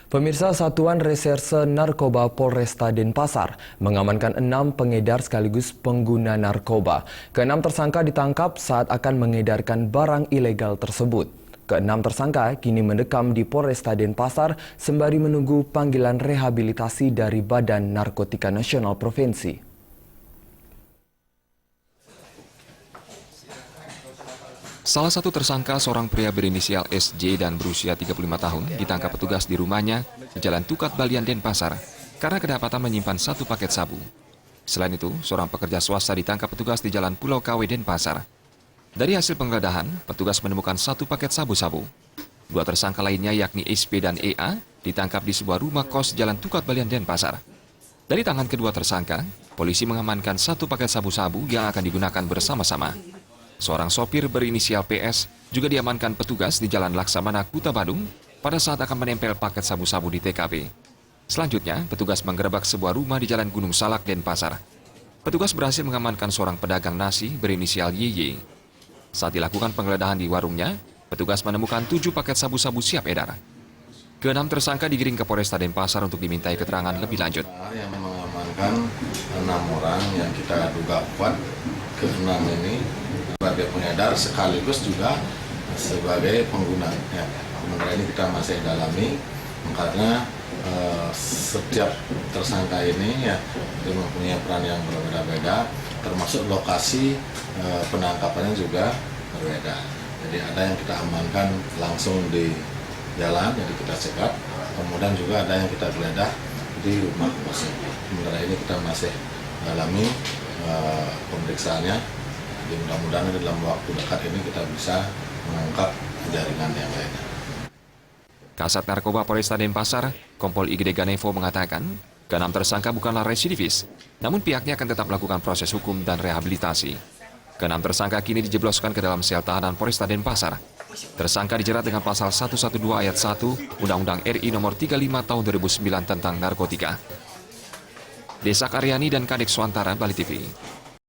Pemirsa, Satuan Reserse Narkoba Polresta Denpasar mengamankan 6 pengedar sekaligus pengguna narkoba. Keenam tersangka ditangkap saat akan mengedarkan barang ilegal tersebut. Keenam tersangka kini mendekam di Polresta Denpasar sembari menunggu panggilan rehabilitasi dari Badan Narkotika Nasional Provinsi. Salah satu tersangka, seorang pria berinisial SJ dan berusia 35 tahun, ditangkap petugas di rumahnya di Jalan Tukat Balian, Denpasar, karena kedapatan menyimpan 1 paket sabu. Selain itu, seorang pekerja swasta ditangkap petugas di Jalan Pulau KW, Denpasar. Dari hasil penggeledahan, petugas menemukan 1 paket sabu-sabu. 2 tersangka lainnya, yakni SP dan EA, ditangkap di sebuah rumah kos Jalan Tukat Balian, Denpasar. Dari tangan kedua tersangka, polisi mengamankan 1 paket sabu-sabu yang akan digunakan bersama-sama. Seorang sopir berinisial PS juga diamankan petugas di Jalan Laksamana, Kuta Badung pada saat akan menempel paket sabu-sabu di TKP. Selanjutnya, petugas menggerebek sebuah rumah di Jalan Gunung Salak, Denpasar. Petugas berhasil mengamankan seorang pedagang nasi berinisial YY. Saat dilakukan penggeledahan di warungnya, petugas menemukan 7 paket sabu-sabu siap edar. Keenam tersangka digiring ke Polresta Denpasar untuk dimintai keterangan lebih lanjut. Yang mengamankan 6 orang yang kita duga kuat, ke-6 ini sebagai pengedar sekaligus juga sebagai pengguna. Ya, sementara ini kita masih dalami, karena setiap tersangka ini ya dia mempunyai peran yang berbeda-beda, termasuk lokasi penangkapannya juga berbeda. Jadi ada yang kita amankan langsung di jalan, jadi kita cegat, kemudian juga ada yang kita geledah di rumah kosnya. Sementara ini kita masih dalami pemeriksaannya. Jadi mudah-mudahan dalam waktu dekat ini kita bisa mengungkap jaringan yang lainnya. Kasat Narkoba Polresta Denpasar, Kompol IGD Ganevo mengatakan, keenam tersangka bukanlah residivis, namun pihaknya akan tetap melakukan proses hukum dan rehabilitasi. Keenam tersangka kini dijebloskan ke dalam sel tahanan Polresta Denpasar. Tersangka dijerat dengan pasal 112 ayat 1 Undang-Undang RI nomor 35 tahun 2009 tentang narkotika. Desa Karyani dan Kadek Suantara, Bali TV.